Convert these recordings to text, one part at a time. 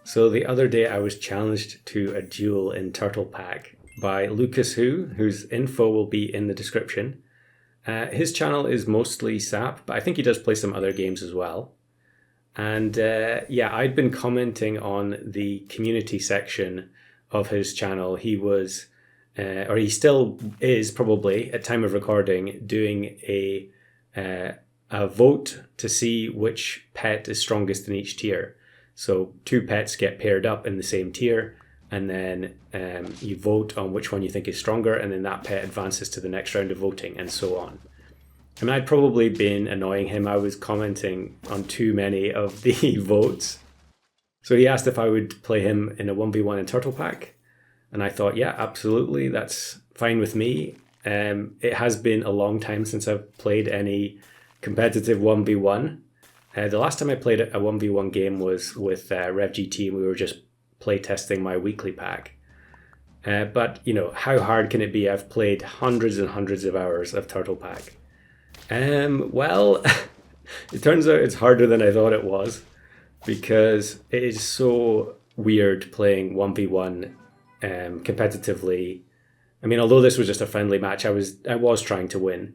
So the other day I was challenged to a duel in Turtle Pack by Lucas whose info will be in the description. His channel is mostly SAP, but I think he does play some other games as well. And yeah, I'd been commenting on the community section of his channel. He was, or he still is probably at time of recording, doing a vote to see which pet is strongest in each tier. So two pets get paired up in the same tier, and then you vote on which one you think is stronger, and then that pet advances to the next round of voting, and so on. I mean, I'd probably been annoying him. I was commenting on too many of the votes. So he asked if I would play him in a 1v1 in Turtle Pack, and I thought, yeah, absolutely, that's fine with me. It has been a long time since I've played any competitive 1v1. The last time I played a 1v1 game was with RevGT, and we were just playtesting my weekly pack. But, you know, how hard can it be? I've played hundreds and hundreds of hours of Turtle Pack. Well, it turns out it's harder than I thought it was, because it is so weird playing 1v1 competitively. I mean, although this was just a friendly match, I was trying to win.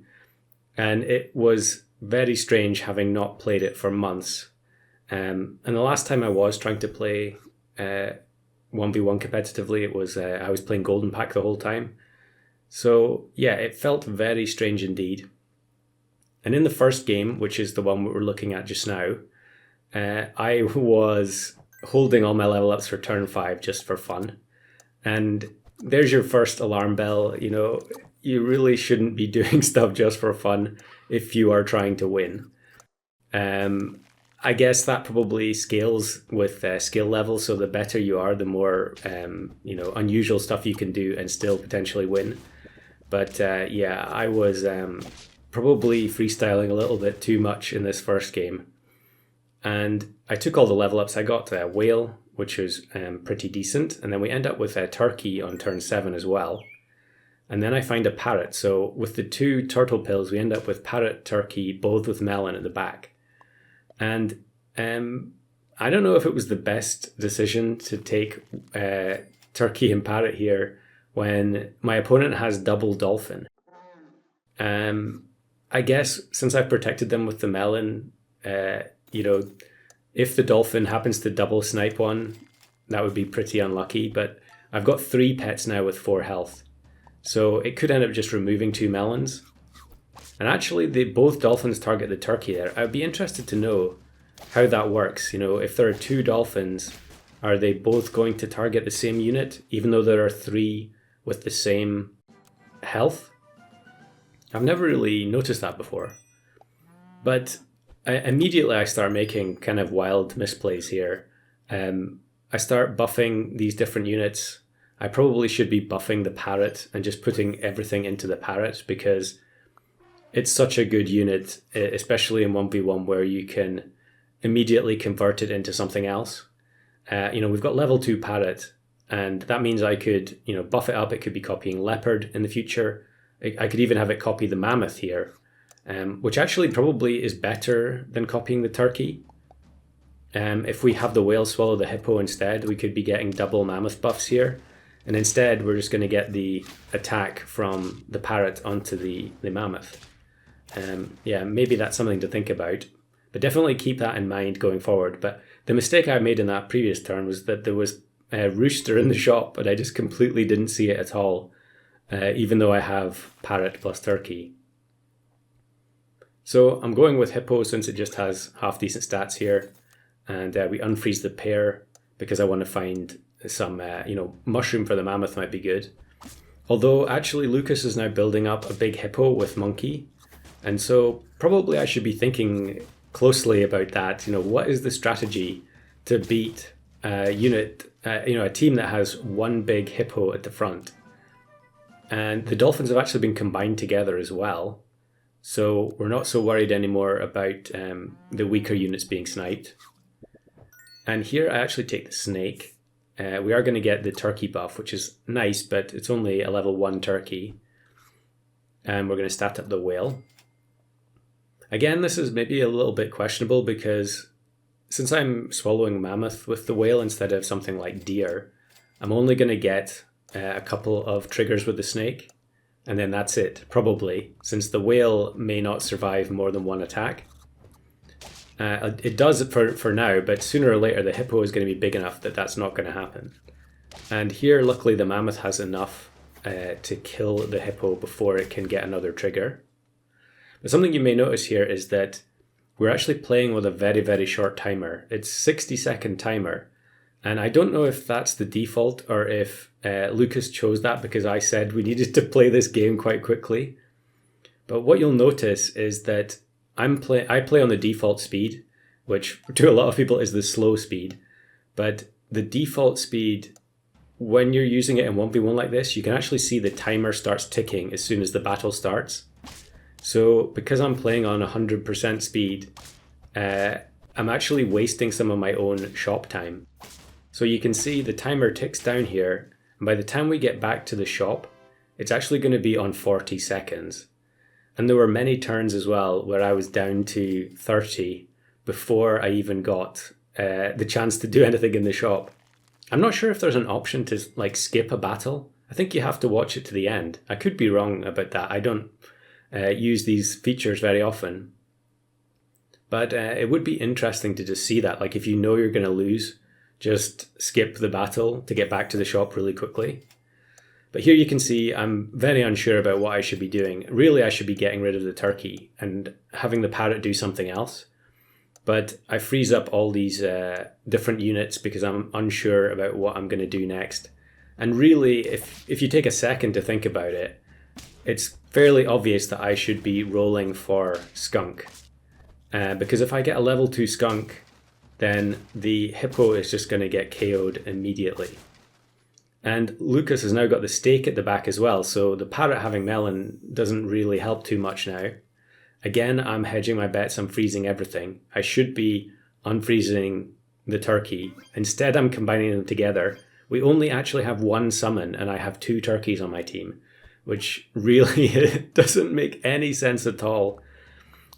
And it was very strange having not played it for months. And the last time I was trying to play 1v1 competitively, it was I was playing Golden Pack the whole time. So yeah, it felt very strange indeed. And in the first game, which is the one we're looking at just now, I was holding all my level ups for turn 5 just for fun. And there's your first alarm bell. You know, you really shouldn't be doing stuff just for fun if you are trying to win. I guess that probably scales with skill level. So the better you are, the more unusual stuff you can do and still potentially win. But yeah, I was probably freestyling a little bit too much in this first game. And I took all the level ups. I got Whale, which was pretty decent. And then we end up with Turkey on turn 7 as well. And then I find a Parrot. So with the 2 turtle pills, we end up with Parrot, Turkey, both with Melon at the back. And I don't know if it was the best decision to take Turkey and Parrot here when my opponent has double Dolphin. I guess since I've protected them with the Melon, if the Dolphin happens to double snipe one, that would be pretty unlucky. But I've got 3 pets now with 4 health. So it could end up just removing 2 melons. And actually, both dolphins target the turkey there. I'd be interested to know how that works. You know, if there are 2 dolphins, are they both going to target the same unit, even though there are 3 with the same health? I've never really noticed that before. But immediately I start making kind of wild misplays here. I start buffing these different units. I probably should be buffing the Parrot and just putting everything into the Parrot, because it's such a good unit, especially in 1v1 where you can immediately convert it into something else. We've got level 2 Parrot, and that means I could, buff it up. It could be copying Leopard in the future. I could even have it copy the Mammoth here, which actually probably is better than copying the Turkey. If we have the Whale swallow the Hippo instead, we could be getting double Mammoth buffs here. And instead, we're just going to get the attack from the Parrot onto the Mammoth. Yeah, maybe that's something to think about. But definitely keep that in mind going forward. But the mistake I made in that previous turn was that there was a Rooster in the shop, but I just completely didn't see it at all, even though I have Parrot plus Turkey. So I'm going with Hippo since it just has half-decent stats here. And we unfreeze the pair because I want to find some, mushroom for the Mammoth might be good. Although actually Lucas is now building up a big Hippo with Monkey. And so probably I should be thinking closely about that. What is the strategy to beat a team that has one big Hippo at the front? And the Dolphins have actually been combined together as well. So we're not so worried anymore about the weaker units being sniped. And here I actually take the Snake. We are going to get the Turkey buff, which is nice, but it's only a level 1 Turkey. And we're going to stat up the Whale. Again, this is maybe a little bit questionable because since I'm swallowing mammoth with the whale instead of something like deer, I'm only going to get a couple of triggers with the snake, and then that's it, probably, since the whale may not survive more than one attack. It does for now, but sooner or later the hippo is going to be big enough that that's not going to happen. And here, luckily, the mammoth has enough to kill the hippo before it can get another trigger. But something you may notice here is that we're actually playing with a very, very short timer. It's 60-second timer. And I don't know if that's the default or if Lucas chose that because I said we needed to play this game quite quickly. But what you'll notice is that I play on the default speed, which to a lot of people is the slow speed. But the default speed, when you're using it in 1v1 like this, you can actually see the timer starts ticking as soon as the battle starts. So because I'm playing on 100% speed, I'm actually wasting some of my own shop time. So you can see the timer ticks down here, and by the time we get back to the shop, it's actually going to be on 40 seconds. And there were many turns as well where I was down to 30 before I even got the chance to do anything in the shop. I'm not sure if there's an option to like skip a battle. I think you have to watch it to the end. I could be wrong about that. I don't use these features very often. But it would be interesting to just see that. Like if you know you're going to lose, just skip the battle to get back to the shop really quickly. But here you can see I'm very unsure about what I should be doing. Really, I should be getting rid of the turkey and having the parrot do something else. But I freeze up all these different units because I'm unsure about what I'm going to do next. And really, if you take a second to think about it, it's fairly obvious that I should be rolling for skunk. Because if I get a level 2 skunk, then the hippo is just going to get KO'd immediately. And Lucas has now got the stake at the back as well, so the parrot having melon doesn't really help too much now. Again, I'm hedging my bets, I'm freezing everything. I should be unfreezing the turkey. Instead, I'm combining them together. We only actually have one summon, and I have 2 turkeys on my team, which really doesn't make any sense at all.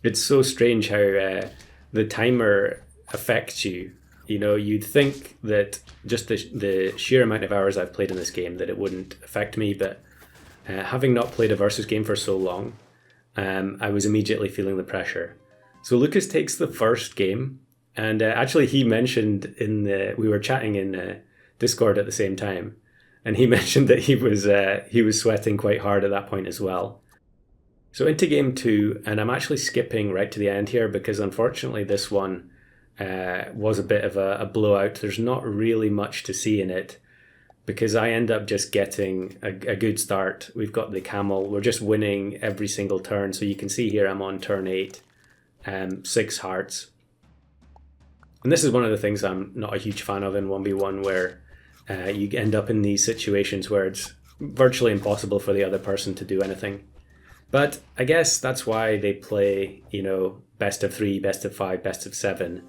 It's so strange how the timer affects you. You know, you'd think that just the sheer amount of hours I've played in this game that it wouldn't affect me, but having not played a versus game for so long, I was immediately feeling the pressure. So Lucas takes the first game, and actually he mentioned we were chatting in Discord at the same time, and he mentioned that he was sweating quite hard at that point as well. So into game 2, and I'm actually skipping right to the end here because unfortunately this one was a bit of a blowout. There's not really much to see in it because I end up just getting a good start. We've got the camel. We're just winning every single turn. So you can see here I'm on turn 8, 6 hearts. And this is one of the things I'm not a huge fan of in 1v1 where you end up in these situations where it's virtually impossible for the other person to do anything. But I guess that's why they play, you know, best of 3, best of 5, best of 7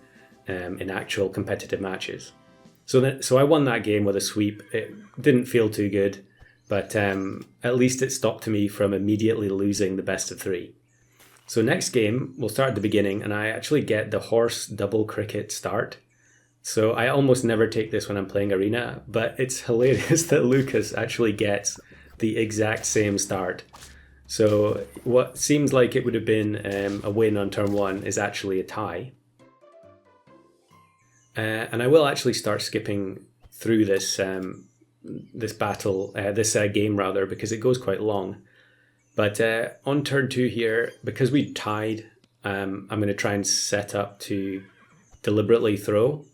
in actual competitive matches. So I won that game with a sweep. It didn't feel too good, but at least it stopped me from immediately losing the best of 3. So next game, we'll start at the beginning, and I actually get the horse double cricket start. So I almost never take this when I'm playing Arena, but it's hilarious that Lucas actually gets the exact same start. So what seems like it would have been a win on turn 1 is actually a tie. And I will actually start skipping through this this game rather, because it goes quite long. But on turn 2 here, because we tied, I'm going to try and set up to deliberately throw.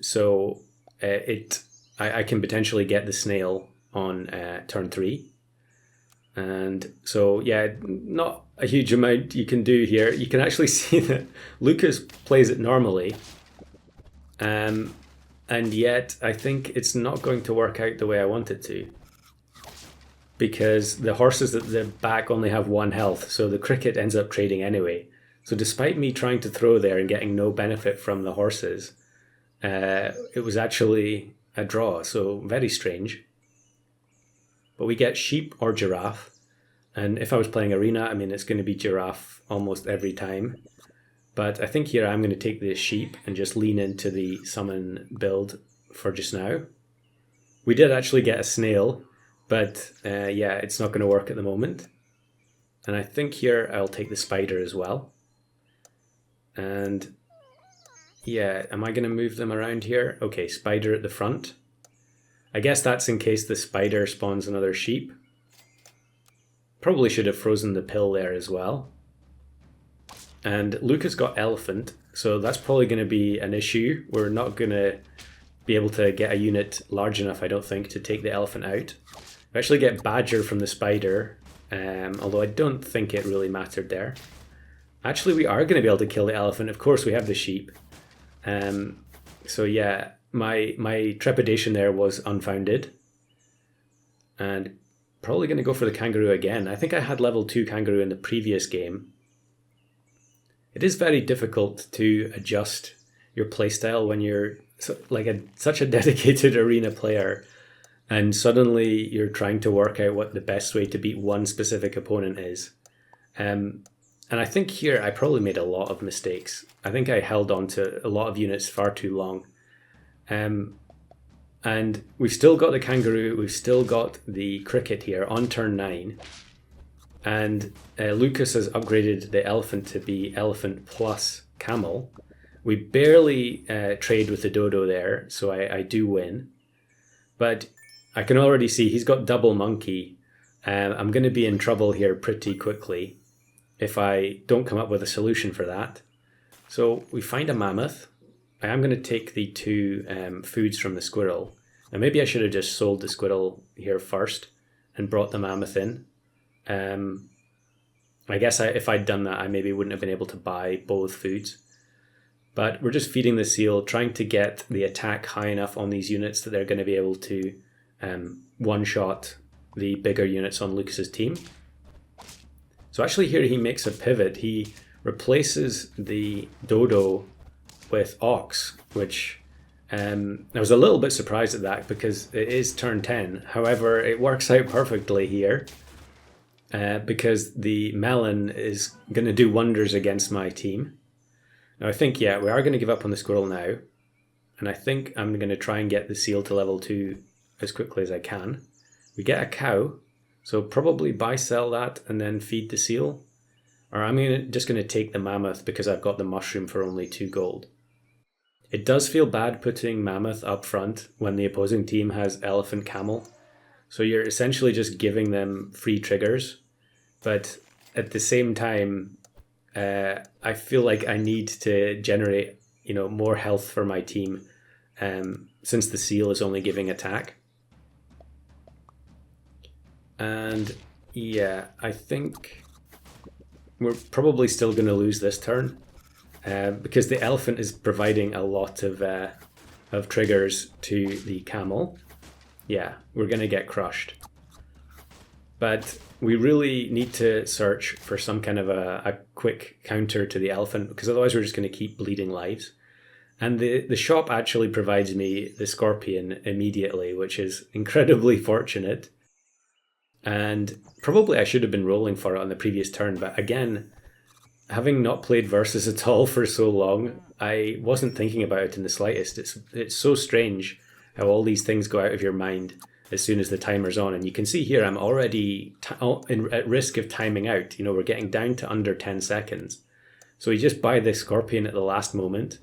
So I can potentially get the snail on turn 3. And so, yeah, not a huge amount you can do here. You can actually see that Lucas plays it normally. And yet I think it's not going to work out the way I want it to. Because the horses at the back only have 1 health, so the cricket ends up trading anyway. So despite me trying to throw there and getting no benefit from the horses, it was actually a draw, so very strange. But we get sheep or giraffe. And if I was playing Arena, I mean, it's going to be giraffe almost every time. But I think here I'm going to take the sheep and just lean into the summon build for just now. We did actually get a snail, but yeah, it's not going to work at the moment. And I think here I'll take the spider as well. And yeah, am I going to move them around here? Okay, spider at the front. I guess that's in case the spider spawns another sheep. Probably should have frozen the pill there as well. And Luca's got elephant, so that's probably going to be an issue. We're not going to be able to get a unit large enough, I don't think, to take the elephant out. We actually get badger from the spider, although I don't think it really mattered there. Actually, we are going to be able to kill the elephant. Of course, we have the sheep. So yeah, my trepidation there was unfounded. And probably going to go for the kangaroo again. I think I had level 2 kangaroo in the previous game. It is very difficult to adjust your playstyle when you're such a dedicated arena player, and suddenly you're trying to work out what the best way to beat one specific opponent is. And I think here I probably made a lot of mistakes. I think I held on to a lot of units far too long. And we've still got the kangaroo, we've still got the cricket here on turn 9. And Lucas has upgraded the elephant to be elephant plus camel. We barely trade with the dodo there, so I do win. But I can already see he's got double monkey. I'm going to be in trouble here pretty quickly if I don't come up with a solution for that. So we find a mammoth. I am going to take the 2 foods from the squirrel. Now maybe I should have just sold the squirrel here first and brought the mammoth in. I guess if I'd done that, I maybe wouldn't have been able to buy both foods. But we're just feeding the seal, trying to get the attack high enough on these units that they're going to be able to one-shot the bigger units on Lucas's team. So actually here he makes a pivot. He replaces the dodo with ox, which I was a little bit surprised at that because it is turn 10. However, it works out perfectly here. Because the melon is going to do wonders against my team. Now I think, yeah, we are going to give up on the squirrel now. And I think I'm going to try and get the seal to level 2 as quickly as I can. We get a cow, so probably buy-sell that and then feed the seal. Or I'm just going to take the mammoth because I've got the mushroom for only 2 gold. It does feel bad putting mammoth up front when the opposing team has elephant camel. So you're essentially just giving them free triggers. But at the same time, I feel like I need to generate, more health for my team, since the seal is only giving attack. And yeah, I think we're probably still going to lose this turn, because the elephant is providing a lot of triggers to the camel. Yeah, we're going to get crushed. But we really need to search for some kind of a quick counter to the elephant, because otherwise we're just going to keep bleeding lives. And the shop actually provides me the scorpion immediately, which is incredibly fortunate. And probably I should have been rolling for it on the previous turn, but again, having not played Versus at all for so long, I wasn't thinking about it in the slightest. It's so strange how all these things go out of your mind as soon as the timer's on. And you can see here I'm already at risk of timing out. We're getting down to under 10 seconds. So we just buy this scorpion at the last moment.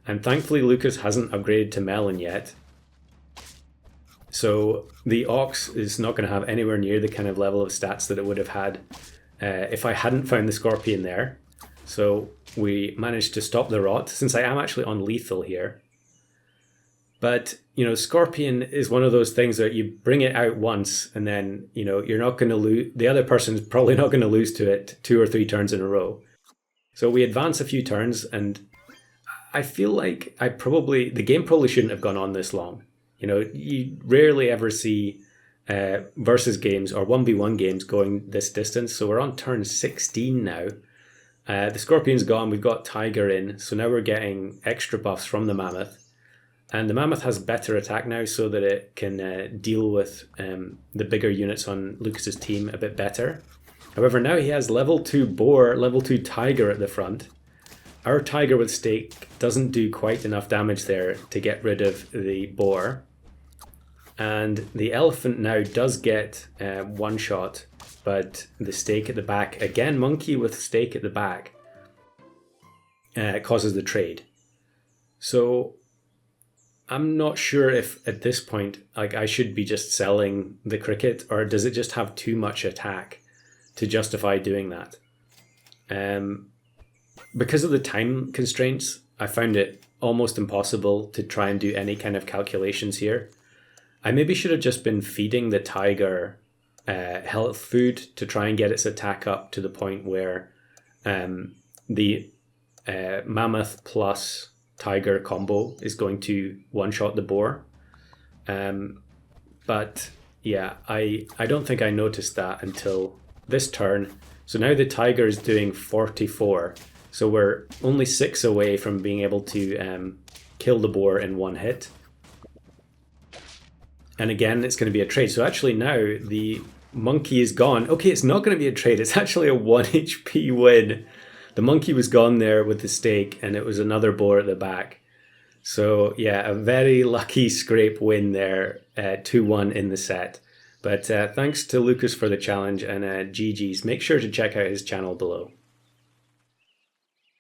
And thankfully Lucas hasn't upgraded to melon yet. So the ox is not going to have anywhere near the kind of level of stats that it would have had if I hadn't found the scorpion there. So we managed to stop the rot, since I am actually on lethal here. But, scorpion is one of those things that you bring it out once and then, you're not going to lose. The other person's probably not going to lose to it 2 or 3 turns in a row. So we advance a few turns, and I feel like the game probably shouldn't have gone on this long. You rarely ever see versus games or 1v1 games going this distance. So we're on turn 16 now. The scorpion's gone, we've got tiger in, so now we're getting extra buffs from the mammoth. And the mammoth has better attack now so that it can deal with the bigger units on Lucas's team a bit better. However, now he has level 2 boar, level 2 tiger at the front. our tiger with stake doesn't do quite enough damage there to get rid of the boar. And the elephant now does get one shot, but the stake at the back, again, monkey with stake at the back, causes the trade. So I'm not sure if at this point, like, I should be just selling the cricket, or does it just have too much attack to justify doing that? Because of the time constraints, I found it almost impossible to try and do any kind of calculations here. I maybe should have just been feeding the tiger health food to try and get its attack up to the point where the mammoth plus tiger combo is going to one-shot the boar. But yeah, I don't think I noticed that until this turn. So now the tiger is doing 44. So we're only 6 away from being able to kill the boar in one hit. And again, it's going to be a trade. So actually now the monkey is gone. Okay, it's not going to be a trade. It's actually a 1 HP win. The monkey was gone there with the stake, and it was another boar at the back. So yeah, a very lucky scrape win there, 2-1 in the set. But thanks to Lucas for the challenge, and GG's. Make sure to check out his channel below.